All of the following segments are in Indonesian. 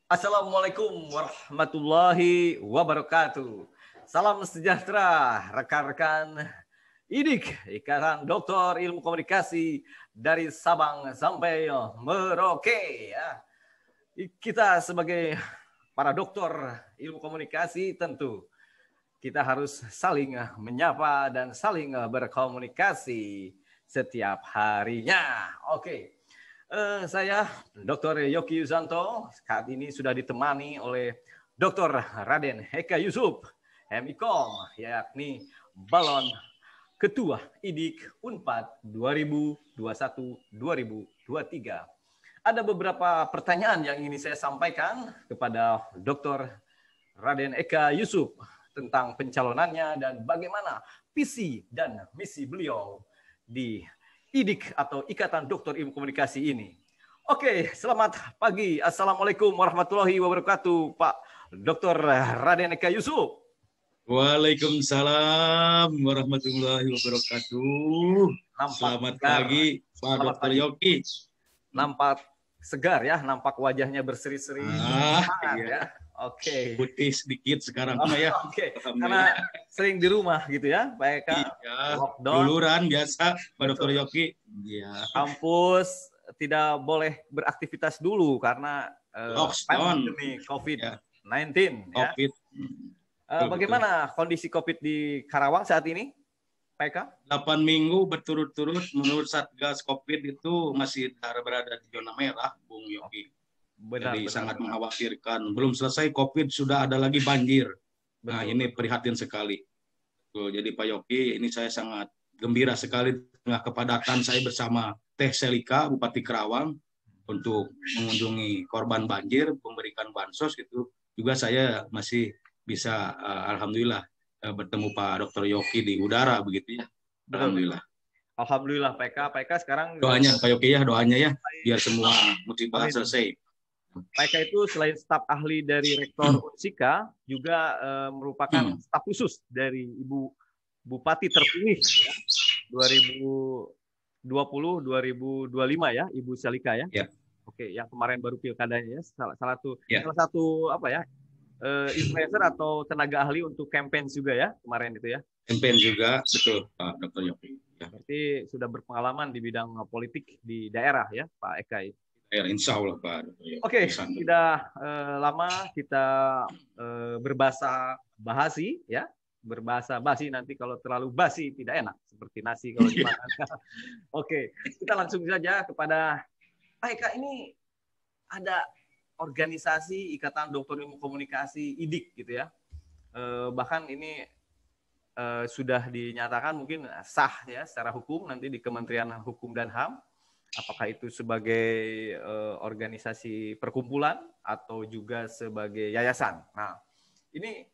Assalamualaikum warahmatullahi wabarakatuh. Salam sejahtera rekan-rekan IDIK, Ikatan Dokter Ilmu Komunikasi dari Sabang sampai Merauke. Ya. Kita sebagai para dokter ilmu komunikasi tentu kita harus saling menyapa dan saling berkomunikasi setiap harinya. Oke. Saya Dr. Yoki Yusanto saat ini sudah ditemani oleh Dr. Raden Eka Yusuf, MIKOM, yakni Balon Ketua IDIK Unpad 2021-2023. Ada beberapa pertanyaan yang ingin saya sampaikan kepada Dr. Raden Eka Yusuf tentang pencalonannya dan bagaimana visi dan misi beliau di IDIK atau Ikatan Dokter Ilmu Komunikasi ini. Oke, selamat pagi. Assalamualaikum warahmatullahi wabarakatuh, Pak Dr. Raden Eka Yusuf. Waalaikumsalam warahmatullahi wabarakatuh. Selamat pagi, Pak Dr. Yoki. Nampak segar ya, nampak wajahnya berseri-seri. Iya. Ya. Oke. Putih sedikit sekarang ya. Oke. Karena sering di rumah gitu ya, Pak Eka. Iya. Lockdown. Luluran biasa, Pak Dr. Yoki. Iya. Kampus tidak boleh beraktivitas dulu karena pandemi COVID-19 ya. COVID. Bagaimana kondisi COVID di Karawang saat ini, Pak Eka? 8 minggu berturut-turut menurut Satgas COVID itu masih berada di zona merah, Bung Yoki. Jadi sangat mengkhawatirkan. Belum selesai COVID sudah ada lagi banjir. Nah, ini prihatin sekali. Jadi Pak Yoki, ini saya sangat gembira sekali tengah kepadatan saya bersama Teh Selika, Bupati Karawang, untuk mengunjungi korban banjir, memberikan bansos gitu. Juga saya masih bisa, alhamdulillah, bertemu Pak Dr. Yoki di udara begitu ya. Alhamdulillah. Alhamdulillah, Pak Eka sekarang doanya Pak Yoki ya, doanya ya, biar semua musibah selesai. Pak Eka itu selain staf ahli dari Rektor Unsika, juga merupakan staf khusus dari Ibu Bupati terpilih ya, 2020-2025 ya, Ibu Selika ya. Ya. Oke, yang kemarin baru pilkadanya ya, salah satu apa ya, influencer atau tenaga ahli untuk campaign juga ya kemarin itu ya. Campaign juga, betul Pak Dr. Yoki. Ya. Berarti sudah berpengalaman di bidang politik di daerah ya, Pak Eka. Ya, insya Allah Pak. Oke, tidak lama kita berbahasa basi ya, berbahasa basi nanti kalau terlalu basi tidak enak seperti nasi kalau dimakan. Oke, kita langsung saja kepada Pak Eka. Ini ada organisasi Ikatan Dokter Ilmu Komunikasi IDIK gitu ya, bahkan ini sudah dinyatakan mungkin sah ya secara hukum nanti di Kementerian Hukum dan HAM. Apakah itu sebagai organisasi perkumpulan atau juga sebagai yayasan. Nah, ini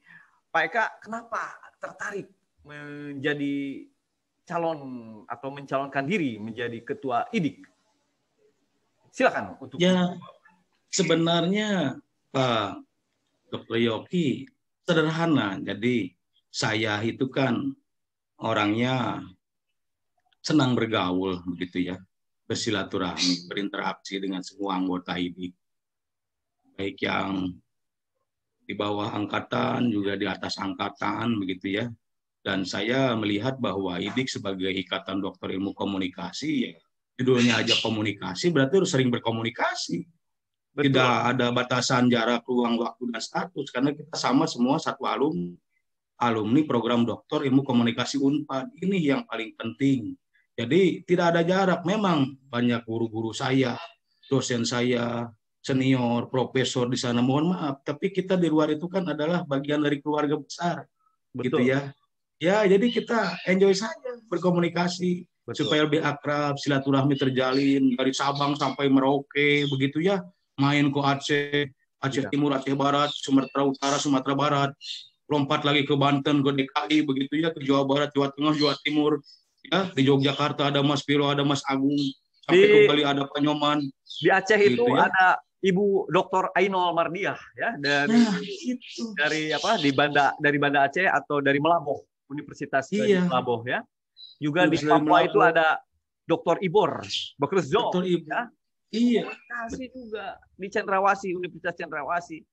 Pak Eka kenapa tertarik menjadi calon atau mencalonkan diri menjadi ketua IDIK? Silakan untuk ya. Sebenarnya Pak Dr. Yoki sederhana. Jadi saya itu kan orangnya senang bergaul begitu ya. Bersilaturahmi, berinteraksi dengan semua anggota IDIK. Baik yang di bawah angkatan, juga di atas angkatan, begitu ya. Dan saya melihat bahwa IDIK sebagai Ikatan Dokter Ilmu Komunikasi, ya, judulnya aja komunikasi, berarti harus sering berkomunikasi. Betul. Tidak ada batasan jarak, ruang, waktu, dan status, karena kita sama semua satu alumni program Dokter Ilmu Komunikasi Unpad. Ini yang paling penting. Jadi tidak ada jarak. Memang banyak guru-guru saya, dosen saya, senior, profesor di sana. Mohon maaf, tapi kita di luar itu kan adalah bagian dari keluarga besar. Betul. Gitu ya. Ya, jadi kita enjoy saja berkomunikasi. Betul. Supaya lebih akrab, silaturahmi terjalin dari Sabang sampai Merauke, begitu ya. Main ke Aceh Timur, Aceh Barat, Sumatera Utara, Sumatera Barat. Lompat lagi ke Banten, ke DKI, begitu ya, ke Jawa Barat, Jawa Tengah, Jawa Timur. Ya, di Yogyakarta ada Mas Piro, ada Mas Agung, sampai ke Bali ada Pak Nyoman. Di Aceh gitu, itu ya. Ada Ibu Dr. Ainul Mardiah ya dari Banda Aceh atau dari Melaboh, Universitas Melaboh ya. Juga di Papua itu ada Dr. Ibor Bakruzzo ya. Iya. Komunikasi juga di Cendrawasih, Universitas Cendrawasih.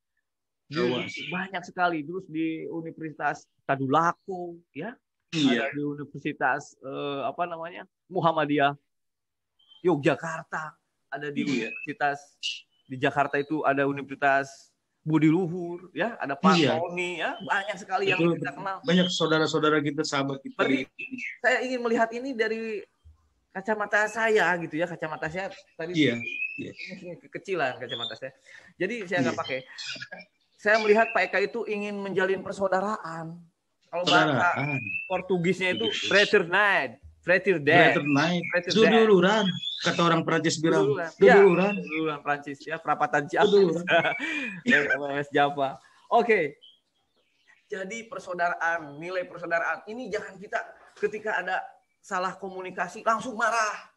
Banyak sekali. Terus di Universitas Tadulako, ya. Iya. Ada di Universitas Muhammadiyah Yogyakarta, ada di Universitas di Jakarta itu ada Universitas Budi Luhur, ya, ada Pak Tony, ya, banyak sekali yang kita kenal. Banyak saudara-saudara kita, sahabat kita. Berarti saya ingin melihat ini dari kacamata saya gitu ya, kacamata saya tadi ini kekecilan kacamata saya. Jadi saya nggak pakai. Saya melihat Pak Eka itu ingin menjalin persaudaraan. Kalau bahasa Portugisnya itu fraternidade. Duduluran, kata orang Prancis bilang. Duduluran Prancis, ya, perapatan Ciamis. Java. Oke. Jadi persaudaraan, nilai persaudaraan ini jangan kita ketika ada salah komunikasi langsung marah.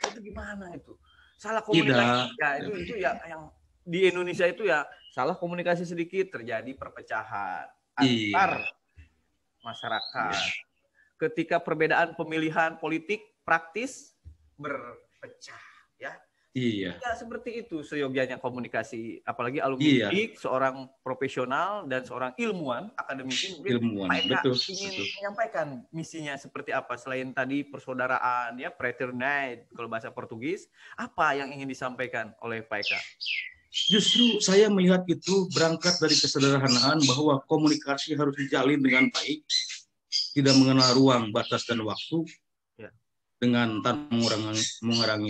Itu gimana itu? Salah komunikasi. Ya, itu ya yang di Indonesia itu ya salah komunikasi sedikit terjadi perpecahan antar masyarakat. Ketika perbedaan pemilihan politik praktis berpecah, ya. Iya. Ya, seperti itu seyogianya komunikasi, apalagi alumni seorang profesional dan seorang ilmuwan akademisi. Pak Eka ingin menyampaikan misinya seperti apa selain tadi persaudaraan, ya, fraternidade kalau bahasa Portugis, apa yang ingin disampaikan oleh Pak Eka? Justru saya melihat itu berangkat dari kesederhanaan bahwa komunikasi harus dijalin dengan baik, tidak mengenal ruang, batas, dan waktu, dengan tanpa mengurangi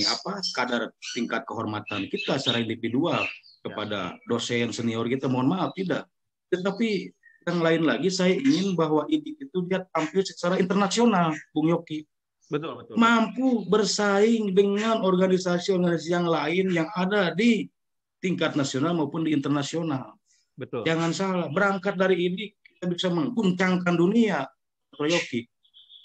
kadar tingkat kehormatan kita secara individual kepada dosen senior kita. Mohon maaf, tidak. Tetapi yang lain lagi, saya ingin bahwa IDIK itu dia tampil secara internasional, Bung Yoki. Betul. Mampu bersaing dengan organisasi-organisasi yang lain yang ada di tingkat nasional maupun di internasional. Betul. Jangan salah, berangkat dari IDIK kita bisa mengguncangkan dunia. Yoki.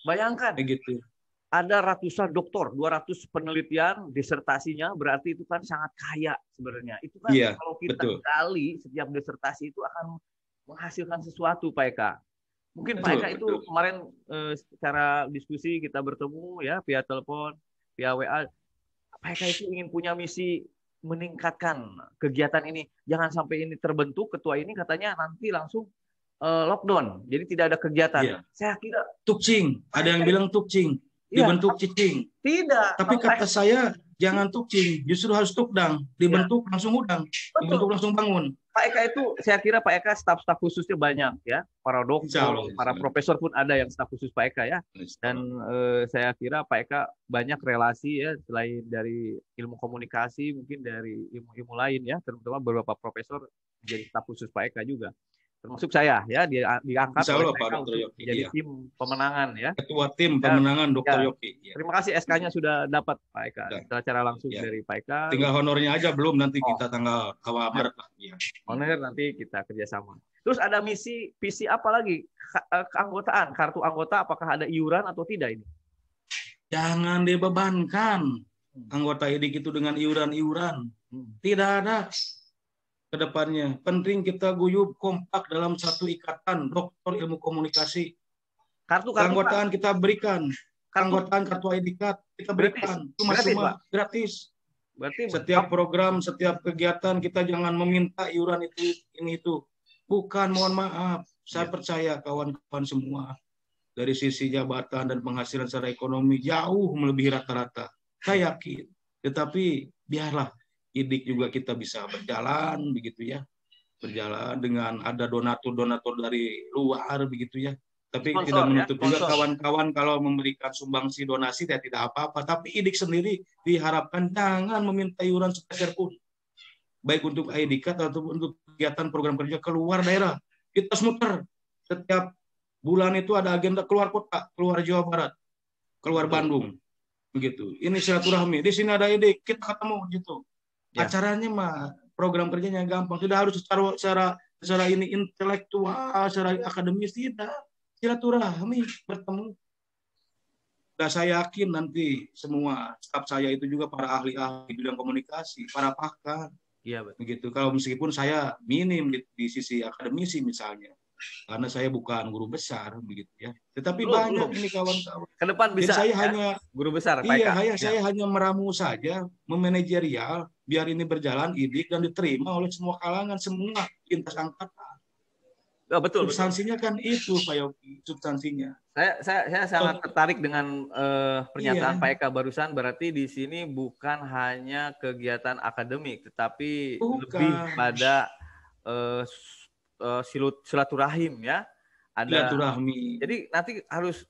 Bayangkan, begitu. Ada ratusan doktor, 200 penelitian, disertasinya, berarti itu kan sangat kaya sebenarnya. Itu kan kalau kita gali setiap disertasi itu akan menghasilkan sesuatu, Pak Eka. Mungkin Pak Eka itu kemarin secara diskusi kita bertemu ya via telepon, via WA. Pak Eka itu ingin punya misi meningkatkan kegiatan ini. Jangan sampai ini terbentuk, ketua ini katanya nanti langsung lockdown, jadi tidak ada kegiatan. Saya kira tukcing, ada yang bilang tukcing, dibentuk cicing. Tidak. Tapi kata saya jangan tukcing, justru harus tukdang, dibentuk langsung udang, dibentuk langsung bangun. Pak Eka itu, saya kira Pak Eka staf khususnya banyak ya, para dokter, para profesor pun ada yang staf khusus Pak Eka ya. Dan saya kira Pak Eka banyak relasi ya, selain dari ilmu komunikasi, mungkin dari ilmu-ilmu lain ya, terutama beberapa profesor jadi staf khusus Pak Eka juga. Termasuk saya ya, diangkat oleh Pak Eka untuk jadi tim pemenangan ya. Ketua tim pemenangan Dr. Yoki. Terima kasih SK-nya sudah dapat Pak Eka secara langsung dari Pak Eka. Tinggal honornya aja belum, nanti kita tanggal awal Maret lah. Honor nanti kita kerjasama. Terus ada visi apa lagi? Keanggotaan, kartu anggota, apakah ada iuran atau tidak ini? Jangan dibebankan anggota IDIK itu dengan iuran-iuran. Tidak ada. Kedepannya penting kita guyup kompak dalam satu ikatan dokter ilmu komunikasi. Kartu keanggotaan kita berikan, keanggotaan kartu ID card kita berikan cuma gratis. Berarti setiap program, setiap kegiatan kita jangan meminta iuran itu. Bukan, mohon maaf, saya percaya kawan-kawan semua dari sisi jabatan dan penghasilan secara ekonomi jauh melebihi rata-rata. Saya yakin. Tetapi biarlah IDIK juga kita bisa berjalan begitu ya, berjalan dengan ada donatur dari luar begitu ya. Tapi sponsor, tidak menutup juga kawan-kawan kalau memberikan sumbangsi donasi tidak apa-apa. Tapi IDIK sendiri diharapkan jangan meminta iuran sepeser pun, baik untuk ID card atau untuk kegiatan program kerja keluar daerah. Kita muter setiap bulan itu ada agenda keluar kota, keluar Jawa Barat, keluar Bandung begitu. Ini silaturahmi. Di sini ada IDIK, kita ketemu gitu. Acaranya mah program kerjanya gampang, tidak harus secara ini intelektual, secara akademis, tidak. Silaturahmi, bertemu. Dan saya yakin nanti semua staf saya itu juga para ahli-ahli bidang komunikasi, para pakar. Iya, betul. Begitu. Kalau meskipun saya minim di sisi akademisi misalnya, karena saya bukan guru besar begitu ya. Tetapi Belum, banyak belum. ini kawan-kawan. Ke depan Jadi bisa saya ya, hanya guru besar Pak iya, Eka. saya hanya meramu saja, memanajerial biar ini berjalan idik dan diterima oleh semua kalangan, semua lintas angkatan. Oh, betul, betul. Substansinya kan itu, Pak Yogi, substansinya. Saya sangat tertarik dengan pernyataan Iya. Pak Eka barusan. Berarti di sini bukan hanya kegiatan akademik, tetapi lebih pada silaturahim ya. Ada. Silaturahmi. Jadi nanti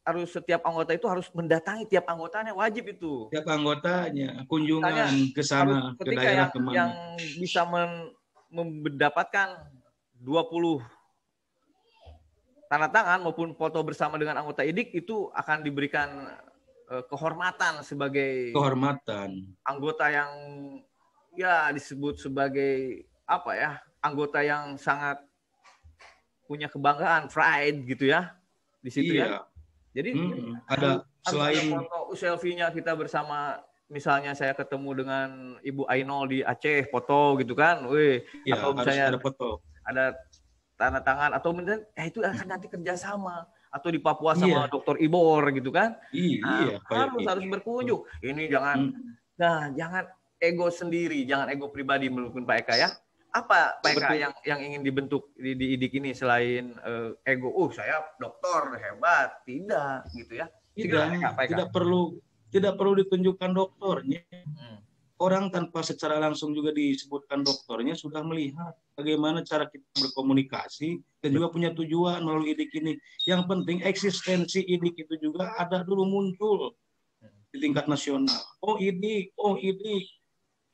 harus setiap anggota itu harus mendatangi tiap anggotanya, wajib itu. Tiap anggotanya kunjungan ke sana, ke daerah kemana. Yang bisa mendapatkan 20 tanda tangan maupun foto bersama dengan anggota IDIK itu akan diberikan kehormatan sebagai anggota yang ya disebut sebagai apa ya, anggota yang sangat punya kebanggaan, pride gitu ya di situ ya. Jadi ada selain foto selfie-nya kita bersama, misalnya saya ketemu dengan Ibu Ainol di Aceh, foto gitu kan, atau misalnya ada foto, ada tanda tangan, atau mungkin itu akan nanti kerjasama, atau di Papua sama Dr. Ibor gitu kan. Harus berkunjung. Ini jangan ego sendiri, jangan ego pribadi menurut Pak Eka ya. Apa Pak Eka yang ingin dibentuk di IDIK ini selain ego? Saya dokter hebat, tidak gitu ya. Tidak perlu ditunjukkan doktornya. Orang tanpa secara langsung juga disebutkan dokternya sudah melihat bagaimana cara kita berkomunikasi dan juga punya tujuan melalui IDIK ini. Yang penting eksistensi IDIK itu juga ada dulu muncul di tingkat nasional. Oh IDIK,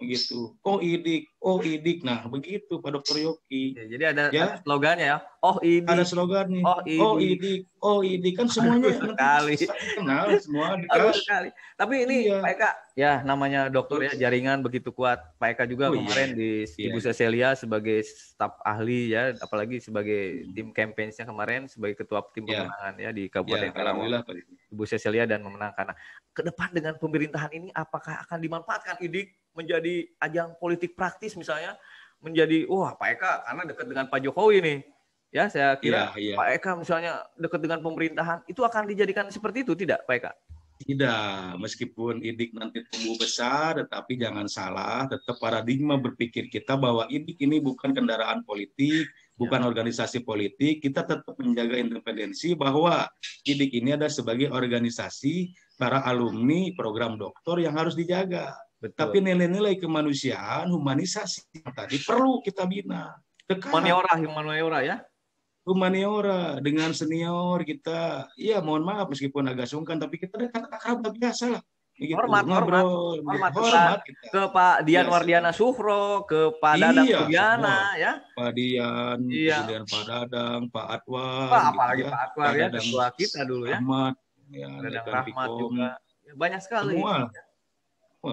begitu. Oh IDIK. Nah begitu Pak Dr. Yogi. Jadi ada slogannya ya. Oh IDIK. Ada slogannya. Oh IDIK kan semuanya sekali. Kenal semua sekali. Tapi ini Pak Eka ya namanya dokter ya, jaringan begitu kuat. Pak Eka juga kemarin di Ibu Cecilia sebagai staf ahli ya, apalagi sebagai tim campaign-nya kemarin sebagai ketua tim pemenangan ya di Kabupaten Karawang. Ibu Cecilia dan memenangkan. Nah, ke depan dengan pemerintahan ini apakah akan dimanfaatkan IDIK menjadi ajang politik praktis misalnya, menjadi Pak Eka karena dekat dengan Pak Jokowi nih. Ya, saya kira Pak Eka misalnya dekat dengan pemerintahan, itu akan dijadikan seperti itu tidak Pak Eka? Tidak, meskipun IDIK nanti tumbuh besar, tetapi jangan salah, tetap paradigma berpikir kita bahwa IDIK ini bukan kendaraan politik, bukan organisasi politik, kita tetap menjaga independensi bahwa IDIK ini ada sebagai organisasi para alumni program doktor yang harus dijaga. Betul. Tapi nilai-nilai kemanusiaan, humanisasi tadi perlu kita bina. Humaniora ya. Humaniora dengan senior kita, ya mohon maaf meskipun agak sungkan, tapi kita dekat akrab biasa lah. Gitu. Hormat ke Pak Dian Wardiana Suhro, ke Pak Dadang Sudiana ya. Pak Dian, kemudian Pak Dadang, Pak Atwar, apalagi Pak Atwar ya, ketua kita dulu ya. Ahmad, Dadang Rahmat juga. Banyak sekali. Semua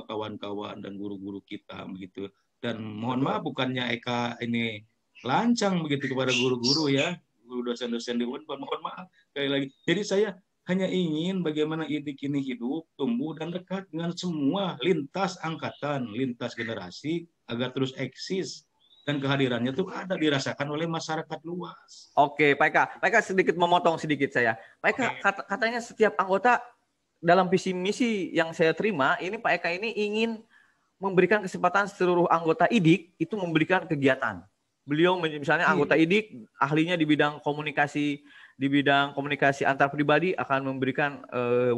kawan-kawan dan guru-guru kita begitu. Dan mohon maaf bukannya Eka ini lancang begitu kepada guru-guru ya, guru dosen-dosen di Unpad, mohon maaf sekali lagi. Jadi saya hanya ingin bagaimana IDIK ini hidup, tumbuh dan dekat dengan semua lintas angkatan, lintas generasi agar terus eksis dan kehadirannya itu ada dirasakan oleh masyarakat luas. Oke, Pak Eka sedikit memotong sedikit saya. Pak Eka katanya setiap anggota dalam visi misi yang saya terima ini Pak Eka ini ingin memberikan kesempatan seluruh anggota IDIK itu memberikan kegiatan. Beliau misalnya anggota IDIK ahlinya di bidang komunikasi antar pribadi akan memberikan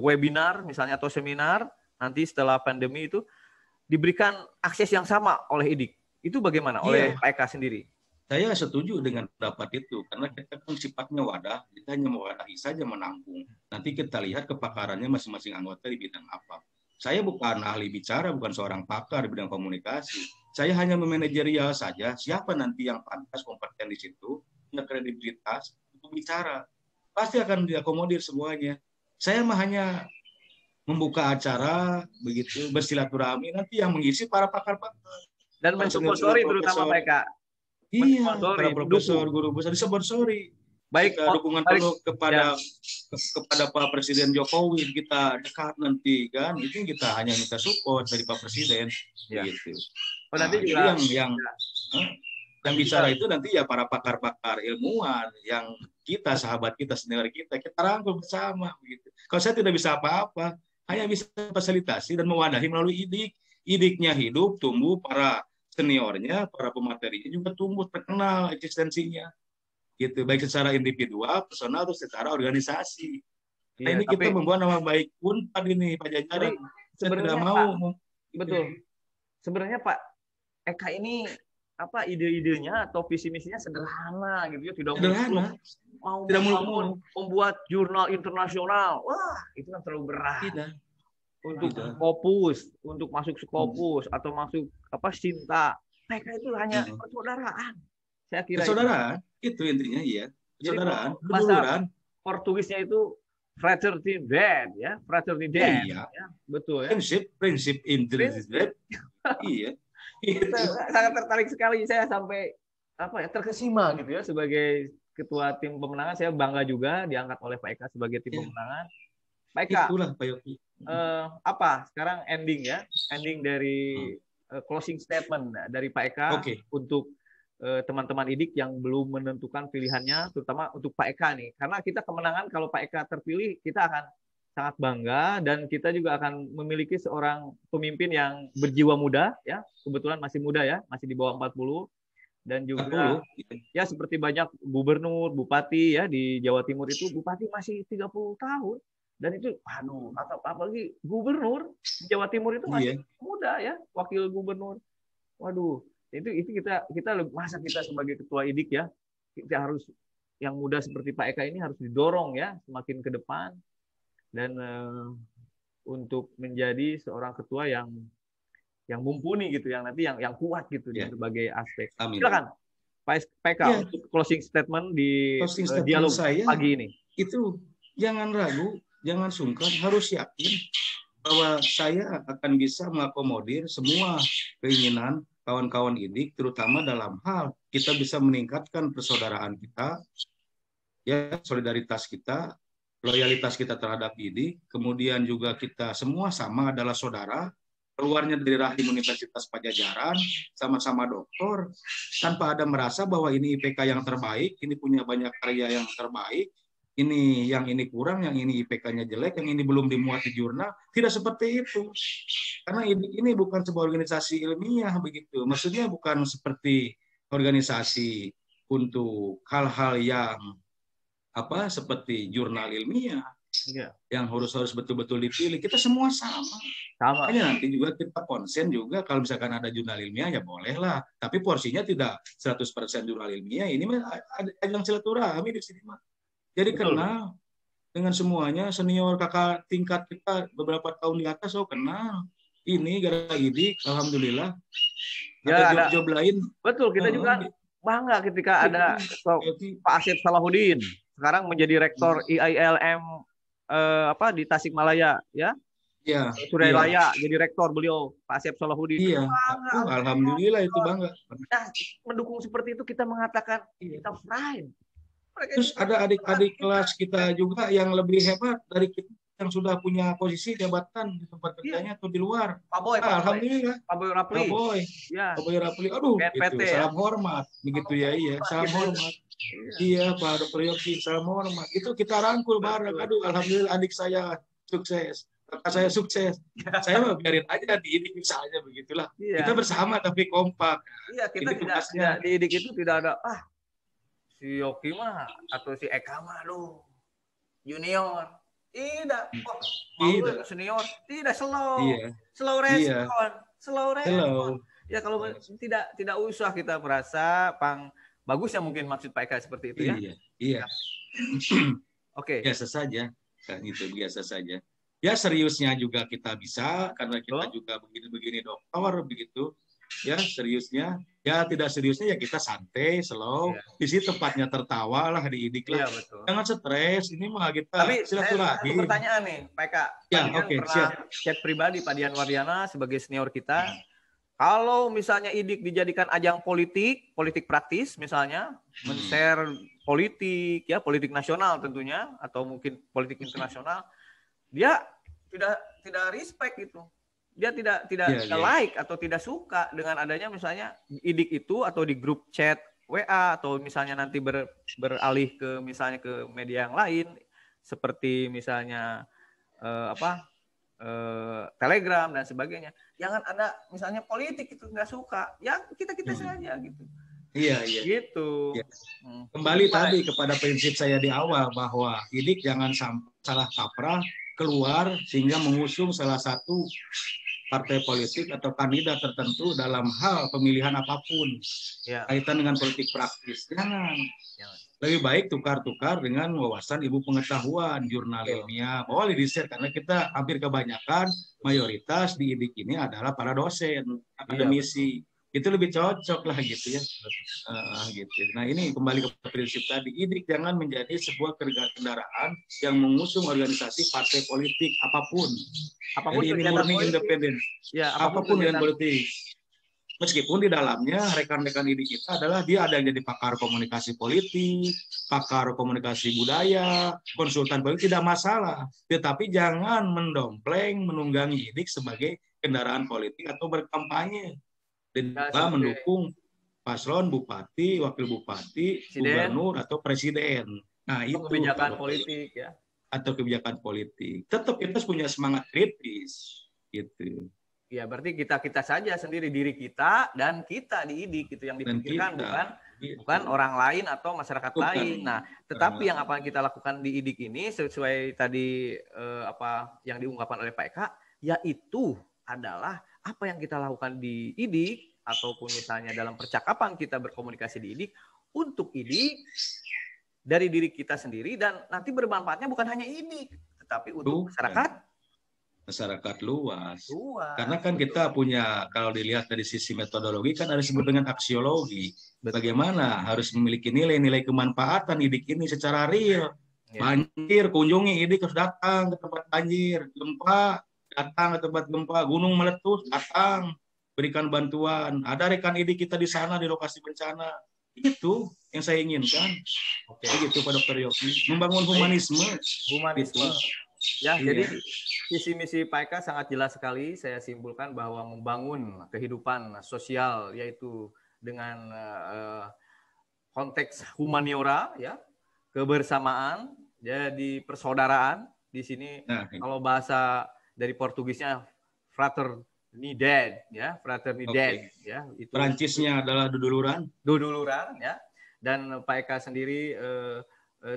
webinar misalnya atau seminar nanti setelah pandemi itu diberikan akses yang sama oleh IDIK. Itu bagaimana oleh Pak Eka sendiri? Saya setuju dengan pendapat itu karena kita kan sifatnya wadah, kita hanya mewadahi saja menampung. Nanti kita lihat kepakarannya masing-masing anggota di bidang apa. Saya bukan ahli bicara, bukan seorang pakar di bidang komunikasi. Saya hanya memanajerial saja siapa nanti yang pantas kompeten di situ, punya kredibilitas untuk bicara. Pasti akan diakomodir semuanya. Saya mah hanya membuka acara, begitu bersilaturahmi, nanti yang mengisi para pakar-pakar. Dan mensponsori terutama mereka. Iya, para profesor, guru besar disponsori. Baik, dukungan penuh kepada Pak Presiden Jokowi, kita dekat nanti kan, itu kita hanya minta support dari Pak Presiden, gitu. Nanti juga Yang bicara itu nanti ya para pakar-pakar ilmuwan yang kita, sahabat kita, senior kita rangkul bersama begitu. Kalau saya tidak bisa apa-apa, hanya bisa fasilitasi dan mewadahi melalui IDIK. IDIK-nya hidup, tumbuh, para seniornya, para pematerinya juga tumbuh, terkenal eksistensinya. Gitu, baik secara individual, personal, atau secara organisasi. Nah, Iya, ini kita membuat nama baik Unpad ini, Pak Jajaran. Saya tidak mau. Pak, betul. Sebenarnya Pak Eka ini apa ide-idenya atau visi misinya sederhana gitu ya, tidak sederhana, mau membuat jurnal internasional. Wah, itu kan terlalu berat. Tidak. Untuk Scopus, untuk masuk Scopus atau masuk apa Sinta. Mereka itu hanya persaudaraan. Saya kira persaudaraan itu intinya, iya. Persaudaraan, bahasa Portugisnya itu fraternidad, ya, fraternidad. Iya. Ya, betul ya. Prinsip individual. Iya. Sangat tertarik sekali saya sampai apa ya terkesima gitu ya sebagai ketua tim pemenangan. Saya bangga juga diangkat oleh Pak Eka sebagai tim pemenangan. Pak Eka, itulah Pak Yogi. apa sekarang ending dari closing statement dari Pak Eka untuk teman-teman IDIK yang belum menentukan pilihannya, terutama untuk Pak Eka nih, karena kita kemenangan kalau Pak Eka terpilih kita akan sangat bangga dan kita juga akan memiliki seorang pemimpin yang berjiwa muda ya, kebetulan masih muda ya, masih di bawah 40 dan juga 40. Ya seperti banyak gubernur, bupati ya di Jawa Timur itu bupati masih 30 tahun dan itu aduh atau apalagi gubernur di Jawa Timur itu masih muda ya, wakil gubernur. Waduh, itu kita masa kita sebagai ketua IDIK ya, kita harus yang muda seperti Pak Eka ini harus didorong ya semakin ke depan. Dan untuk menjadi seorang ketua yang mumpuni gitu, yang nanti yang kuat gitu di berbagai aspek. Silakan Pak Eka untuk closing statement di dialog saya, pagi ini. Itu jangan ragu, jangan sungkan, harus yakin bahwa saya akan bisa mengakomodir semua keinginan kawan-kawan IDIK, terutama dalam hal kita bisa meningkatkan persaudaraan kita, ya solidaritas kita, loyalitas kita terhadap IDIK, kemudian juga kita semua sama adalah saudara, keluarnya dari rahim Universitas Pajajaran, sama-sama doktor, tanpa ada merasa bahwa ini IPK yang terbaik, ini punya banyak karya yang terbaik, yang ini kurang, yang ini IPK-nya jelek, yang ini belum dimuat di jurnal. Tidak seperti itu. Karena ini bukan sebuah organisasi ilmiah begitu. Maksudnya bukan seperti organisasi untuk hal-hal yang seperti jurnal ilmiah yang harus betul-betul dipilih. Kita semua sama. Hanya nanti juga kita konsen juga kalau misalkan ada jurnal ilmiah ya bolehlah. Tapi porsinya tidak 100% jurnal ilmiah. Ini ada yang silaturahmi di sini mah. Jadi kenal dengan semuanya, senior kakak tingkat kita beberapa tahun di atas, kenal. Ini gara-gara IDIK, alhamdulillah. Ya, ada job lain. Betul, kita juga bangga ketika ada Pak Asep Salahuddin sekarang menjadi rektor IILM di Tasikmalaya ya. Iya. Suralaya jadi rektor beliau Pak Asep Salahuddin. Iya. Alhamdulillah itu bangga. Nah, mendukung seperti itu kita mengatakan kita fine. Terus ada adik-adik kelas kita juga yang lebih hebat dari kita yang sudah punya posisi jabatan di tempat kerjanya atau di luar. Pak Boy, alhamdulillah. Pak Boy Rapli. Pak Boy Rapli. Aduh, gitu. Salam hormat. Begitu ya, iya. Salam hormat. Iya, Pak Dr. Yogi, salam hormat. Itu kita rangkul bareng. Aduh, alhamdulillah adik saya sukses. Kakak saya sukses. Saya mah biarin aja di IDIK misalnya begitulah. Kita bersama tapi kompak. Iya, kita tidak di IDIK itu tidak ada si Yogi mah atau si Eka mah junior. Tidak. Tidak senior. Tidak slow. Slow respon. Slow respon. Ya kalau tidak usah kita merasa bagus ya mungkin maksud Pak Eka seperti itu ya. Iya. Oke. Biasa saja. Kan itu biasa saja. Ya seriusnya juga kita bisa karena kita juga begini-begini dokter begitu. Ya seriusnya, ya tidak seriusnya ya kita santai, slow. Di sini tempatnya tertawa lah di IDIK lah. Jangan stres, ini mah kita silaturahmi. Tapi pertanyaan nih, Pak Eka. Pernah chat pribadi Pak Dian Wardiana sebagai senior kita. Kalau misalnya IDIK dijadikan ajang politik praktis misalnya, men-share politik, ya politik nasional tentunya, atau mungkin politik internasional, dia tidak respect gitu. Dia tidak like atau tidak suka dengan adanya misalnya IDIK itu atau di grup chat WA atau misalnya nanti beralih ke misalnya ke media yang lain seperti misalnya Telegram dan sebagainya. Jangan ada misalnya politik itu nggak suka, ya kita saja gitu. Iya. Gitu. Ya. Kembali tadi kepada prinsip saya di awal bahwa IDIK jangan sampai salah kaprah keluar sehingga mengusung salah satu partai politik atau kandidat tertentu dalam hal pemilihan apapun kaitan dengan politik praktis. Jangan. Lebih baik tukar-tukar dengan wawasan ilmu pengetahuan, jurnal ilmiah. Boleh di-share karena kita hampir kebanyakan mayoritas di IDIK ini adalah para dosen, akademisi. Itu lebih cocok lah gitu ya. Gitu. Nah ini kembali ke prinsip tadi, IDIK jangan menjadi sebuah kendaraan yang mengusung organisasi partai politik apapun. Jadi ini murni independen. Ya, apapun yang politik. Meskipun di dalamnya rekan-rekan IDIK kita adalah dia ada yang jadi pakar komunikasi politik, pakar komunikasi budaya, konsultan politik, tidak masalah. Tetapi jangan mendompleng, menunggangi IDIK sebagai kendaraan politik atau berkampanye. Dan juga mendukung paslon bupati, wakil bupati, gubernur atau presiden. Nah, itu kebijakan politik ya. Atau kebijakan politik. Tetap kita punya semangat kritis gitu. Ya, berarti kita saja sendiri, diri kita dan kita di IDIK gitu yang dipikirkan, bukan orang lain atau masyarakat lain. Nah, tetapi yang apa yang kita lakukan di IDIK ini sesuai tadi apa yang diungkapkan oleh Pak Eka, yaitu adalah apa yang kita lakukan di IDIK ataupun misalnya dalam percakapan kita berkomunikasi di IDIK untuk IDIK dari diri kita sendiri dan nanti bermanfaatnya bukan hanya IDIK tetapi untuk masyarakat luas. Karena kan kita punya, kalau dilihat dari sisi metodologi kan ada disebut dengan aksiologi. Bagaimana harus memiliki nilai-nilai kemanfaatan IDIK ini secara real. Banjir, kunjungi IDIK, harus datang ke tempat banjir. Gempa, datang ke tempat gempa. Gunung meletus, datang. Berikan bantuan. Ada rekan IDIK kita di sana di lokasi bencana. Itu yang saya inginkan. Begitu Pak Dr. Yoki. Membangun humanisme. Gitu. Ya, jadi visi misi Pak Eka sangat jelas sekali. Saya simpulkan bahwa membangun kehidupan sosial yaitu dengan konteks humaniora, ya, kebersamaan, jadi persaudaraan. Di sini kalau bahasa dari Portugisnya fraternidad, ya, fraternidad, ya. Itu Perancisnya adalah duduluran. Duduluran, ya. Dan Pak Eka sendiri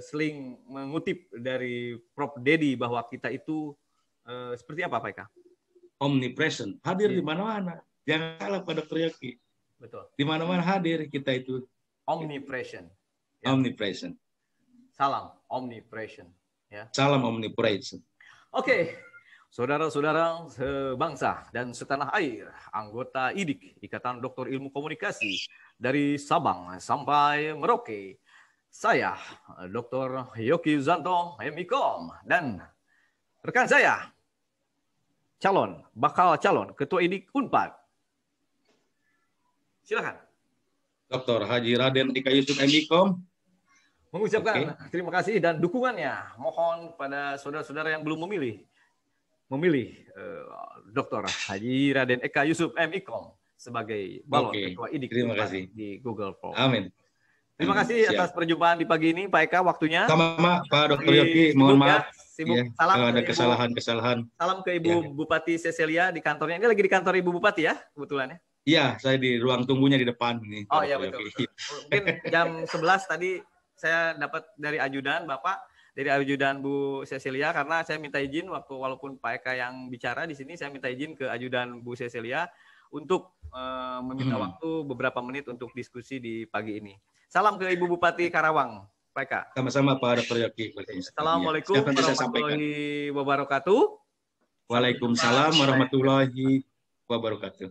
sering mengutip dari Prof. Dedi bahwa kita itu seperti apa Pak Eka? Omnipresent, hadir di mana-mana. Jangan salah Pak Dr. Yoki. Betul. Di mana-mana hadir kita itu. Omnipresent. Ya. Omnipresent. Salam omnipresent. Ya. Salam omnipresent. Oke. Saudara-saudara sebangsa dan setanah air, anggota IDIK, Ikatan Dokter Ilmu Komunikasi, dari Sabang sampai Merauke. Saya, Dr. Yoki Yuzanto, MIKOM, dan rekan saya, bakal calon Ketua IDIK Unpad. Silakan. Dr. Haji Raden Eka Yusuf MIKOM. Mengucapkan terima kasih dan dukungannya. Mohon pada saudara-saudara yang belum memilih Dr. Haji Raden Eka Yusuf MIKOM sebagai balon Ketua IDIK Unpad di Google Form. Amin. Terima kasih atas perjumpaan di pagi ini, Pak Eka, waktunya. Sama Pak Dr. Yoki, mohon maaf. Sibuk. Ya, salam ada kesalahan-kesalahan. Salam ke Ibu Bupati Cecilia di kantornya. Ini lagi di kantor Ibu Bupati ya, kebetulan ya? Iya, saya di ruang tunggunya di depan nih. Oh iya betul. Mungkin jam 11 tadi saya dapat dari ajudan Bapak, dari ajudan Bu Cecilia, karena saya minta izin walaupun Pak Eka yang bicara di sini, saya minta izin ke ajudan Bu Cecilia untuk meminta waktu beberapa menit untuk diskusi di pagi ini. Salam ke Ibu Bupati Karawang, Pak Eka. Sama-sama Pak Dr. Yoki. Assalamualaikum warahmatullahi wabarakatuh. Waalaikumsalam warahmatullahi wabarakatuh.